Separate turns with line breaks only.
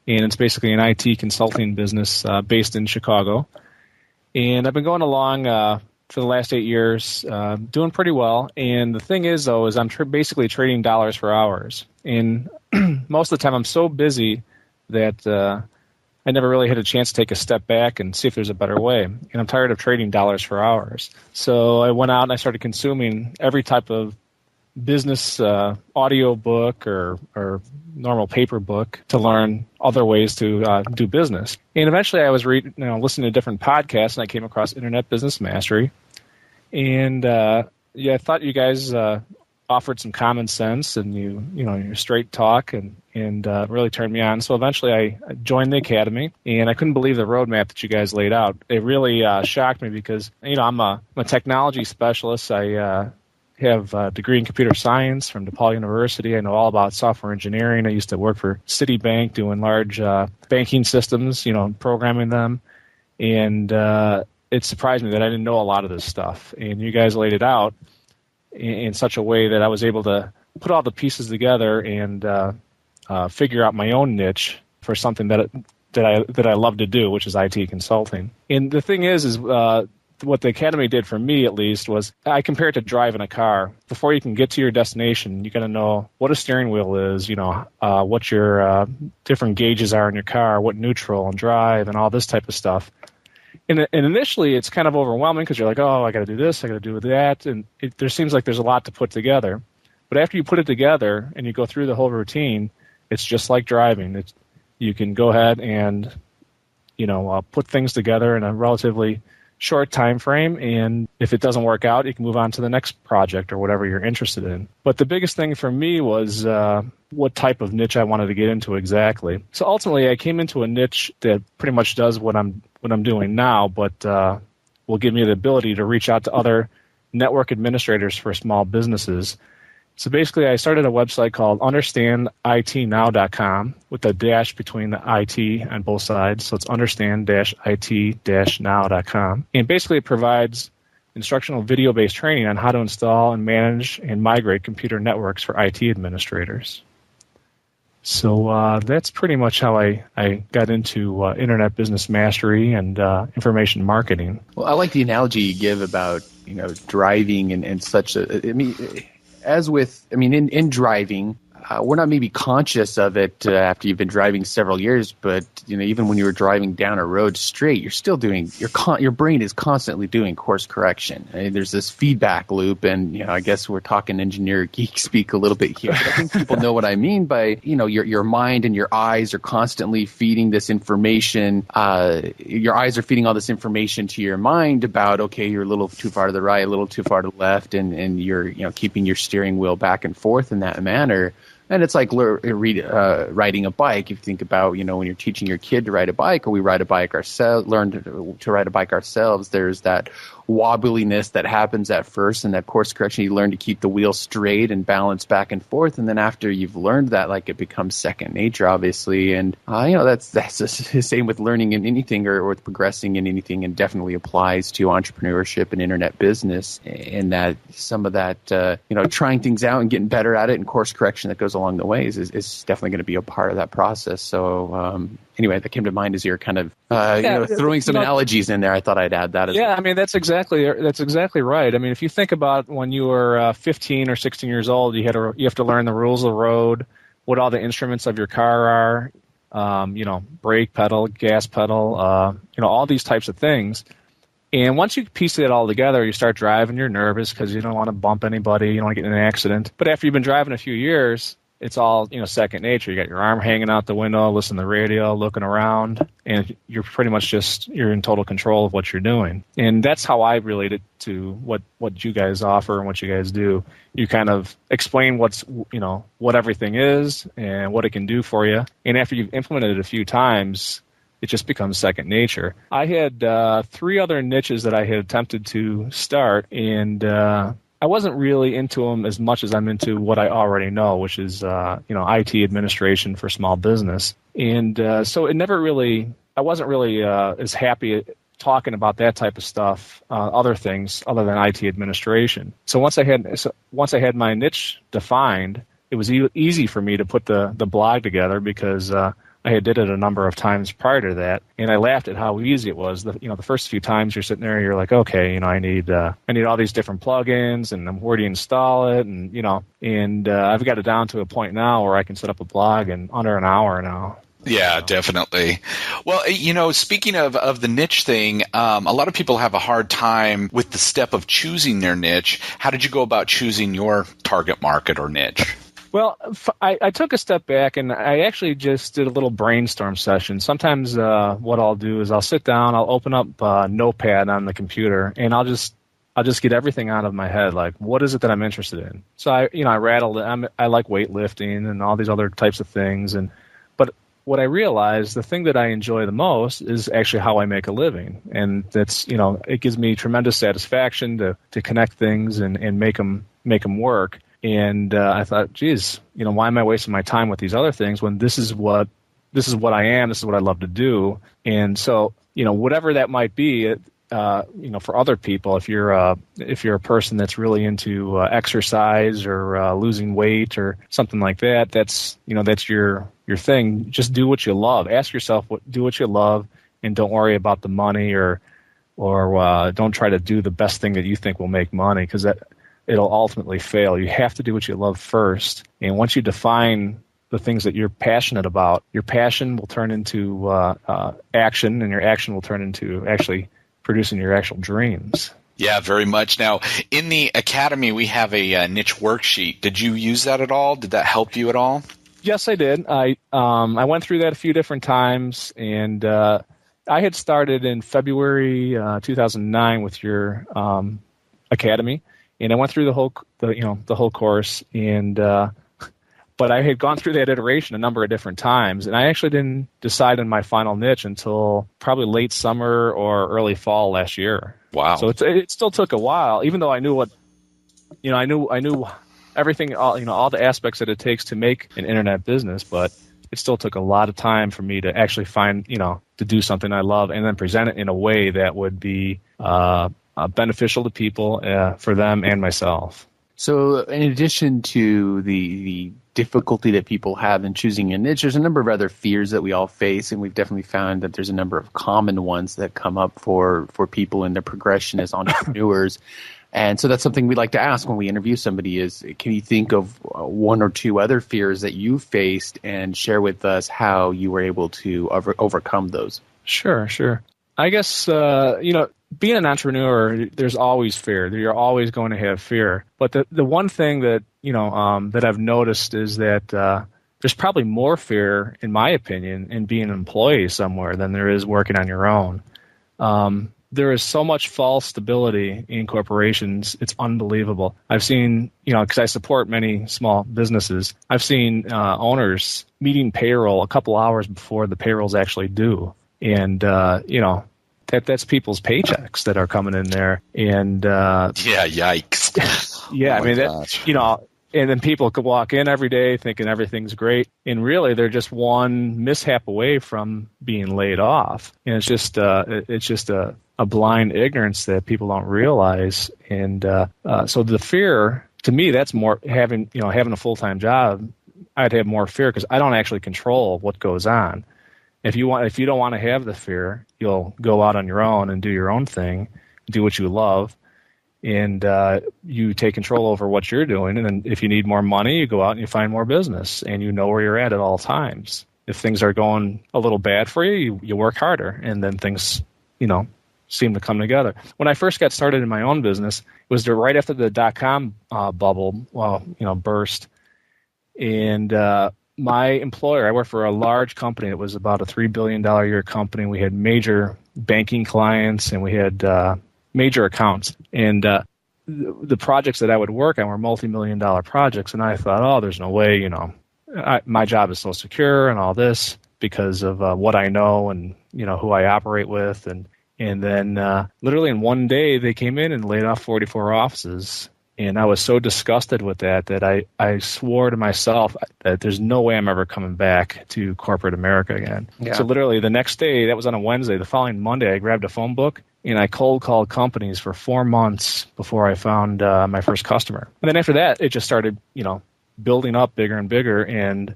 and it's basically an IT consulting business based in Chicago. And I've been going along for the last 8 years, doing pretty well. And the thing is, though, is I'm basically trading dollars for hours. And most of the time I'm so busy that I never really had a chance to take a step back and see if there's a better way. And I'm tired of trading dollars for hours. So I went out and I started consuming every type of business audio book or normal paper book to learn other ways to do business. And eventually I was listening to different podcasts, and I came across Internet Business Mastery. And I thought you guys offered some common sense, and your straight talk, and really turned me on. So eventually I joined the academy, and I couldn't believe the roadmap that you guys laid out. It really shocked me because I'm a technology specialist. I have a degree in computer science from DePaul University. I know all about software engineering. I used to work for Citibank doing large banking systems, programming them. And it surprised me that I didn't know a lot of this stuff. And you guys laid it out in such a way that I was able to put all the pieces together and figure out my own niche for something that I love to do, which is IT consulting. And the thing is what the academy did for me, at least, was I compare it to driving a car. Before you can get to your destination, you got to know what a steering wheel is, what your different gauges are in your car, what neutral and drive, and all this type of stuff. And initially, it's kind of overwhelming because you're like, oh, I got to do this, I got to do that, and there seems like there's a lot to put together. But after you put it together and you go through the whole routine, it's just like driving. You can go ahead and put things together in a relatively short time frame, and if it doesn't work out, you can move on to the next project or whatever you're interested in. But the biggest thing for me was what type of niche I wanted to get into exactly. So ultimately, I came into a niche that pretty much does what I'm doing now, but will give me the ability to reach out to other network administrators for small businesses. So basically, I started a website called understanditnow.com with a dash between the IT on both sides. So it's understand-it-now.com. And basically, it provides instructional video-based training on how to install and manage and migrate computer networks for IT administrators. So that's pretty much how I got into Internet Business Mastery and information marketing.
Well, I like the analogy you give about driving and such. In driving, we're not maybe conscious of it after you've been driving several years, but even when you were driving down a road straight, you're still doing your brain is constantly doing course correction. There's this feedback loop, and I guess we're talking engineer geek speak a little bit here. I think people know what I mean by your mind and your eyes are constantly feeding this information. Your eyes are feeding all this information to your mind about you're a little too far to the right, a little too far to the left, and you're keeping your steering wheel back and forth in that manner. And it's like riding a bike. If you think about, when you're teaching your kid to ride a bike, or we ride a bike ourselves, learn to ride a bike ourselves, there's that wobbliness that happens at first, and that course correction. You learn to keep the wheel straight and balance back and forth, and then after you've learned that, it becomes second nature, obviously. And that's the same with learning in anything or with progressing in anything, and definitely applies to entrepreneurship and internet business. And that some of that, trying things out and getting better at it, and course correction that goes along the way is definitely going to be a part of that process. So anyway, that came to mind as you're kind of throwing some analogies in there. I thought I'd add that as well.
That's exactly right. I mean, if you think about when you were 15 or 16 years old, you have to learn the rules of the road, what all the instruments of your car are, brake pedal, gas pedal, all these types of things. And once you piece it all together, you start driving, you're nervous because you don't want to bump anybody, you don't want to get in an accident. But after you've been driving a few years, it's all, second nature. You got your arm hanging out the window, listening to the radio, looking around, and you're pretty much you're in total control of what you're doing. And that's how I relate it to what you guys offer and what you guys do. You kind of explain what everything is and what it can do for you. And after you've implemented it a few times, it just becomes second nature. I had 3 other niches that I had attempted to start, and I wasn't really into them as much as I'm into what I already know, which is IT administration for small business. And so it never really, I wasn't really as happy talking about that type of stuff, other things other than IT administration. So once I had my niche defined, it was easy for me to put the blog together because I I had did it a number of times prior to that, and I laughed at how easy it was. The first few times you're sitting there, you're like, okay, I need all these different plugins, and where do you install it, and I've got it down to a point now where I can set up a blog in under an hour now.
Yeah, definitely. Well, speaking of the niche thing, a lot of people have a hard time with the step of choosing their niche. How did you go about choosing your target market or niche?
Well, I took a step back, and I actually just did a little brainstorm session. Sometimes what I'll do is I'll sit down, I'll open up Notepad on the computer, and I'll just get everything out of my head. Like, what is it that I'm interested in? So I rattled it. I like weightlifting and all these other types of things, but what I realized, the thing that I enjoy the most is actually how I make a living. And that's, it gives me tremendous satisfaction to connect things and make them work. And I thought, geez, why am I wasting my time with these other things when this is what I am, this is what I love to do. And so, whatever that might be, for other people, if you're a person that's really into exercise or losing weight or something like that, that's your thing. Just do what you love. Ask yourself, do what you love, and don't worry about the money or don't try to do the best thing that you think will make money, because it'll ultimately fail. You have to do what you love first, and once you define the things that you're passionate about, your passion will turn into action, and your action will turn into actually producing your actual dreams.
Yeah, very much. Now, in the Academy, we have a niche worksheet. Did you use that at all? Did that help you at all?
Yes, I did. I went through that a few different times, and I had started in February 2009 with your Academy, and I went through the whole course, and but I had gone through that iteration a number of different times, and I actually didn't decide on my final niche until probably late summer or early fall last year.
Wow!
So it still took a while, even though I knew I knew everything, all the aspects that it takes to make an internet business, but it still took a lot of time for me to actually find, to do something I love and then present it in a way that would be beneficial to people, for them and myself.
So in addition to the difficulty that people have in choosing a niche, there's a number of other fears that we all face, and we've definitely found that there's a number of common ones that come up for people in their progression as entrepreneurs. And so that's something we like to ask when we interview somebody is, can you think of one or two other fears that you faced and share with us how you were able to overcome those? Sure.
I guess, being an entrepreneur, there's always fear. You're always going to have fear. But the one thing that, that I've noticed is that there's probably more fear, in my opinion, in being an employee somewhere than there is working on your own. There is so much false stability in corporations. It's unbelievable. I've seen, because I support many small businesses, I've seen owners meeting payroll a couple hours before the payroll's actually due. And, that's people's paychecks that are coming in there. And
yeah, yikes.
Yeah, and then people could walk in every day thinking everything's great, and really they're just one mishap away from being laid off. And it's just a blind ignorance that people don't realize. And so the fear, to me, that's more having a full-time job. I'd have more fear because I don't actually control what goes on. If you don't want to have the fear, you'll go out on your own and do your own thing, do what you love, and you take control over what you're doing. And then if you need more money, you go out and you find more business, and you know where you're at all times. If things are going a little bad for you, you work harder, and then things, seem to come together. When I first got started in my own business, it was right after the .com bubble, burst, and my employer, I worked for a large company. It was about a $3 billion a year company. We had major banking clients, and we had major accounts. And the projects that I would work on were multi-million-dollar projects. And I thought, there's no way, my job is so secure and all this because of what I know and, who I operate with. And then literally in one day, they came in and laid off 44 offices. And I was so disgusted with that I swore to myself that there's no way I'm ever coming back to corporate America again. Yeah. So literally the next day, that was on a Wednesday, the following Monday, I grabbed a phone book and I cold called companies for 4 months before I found my first customer. And then after that, it just started, building up bigger and bigger. And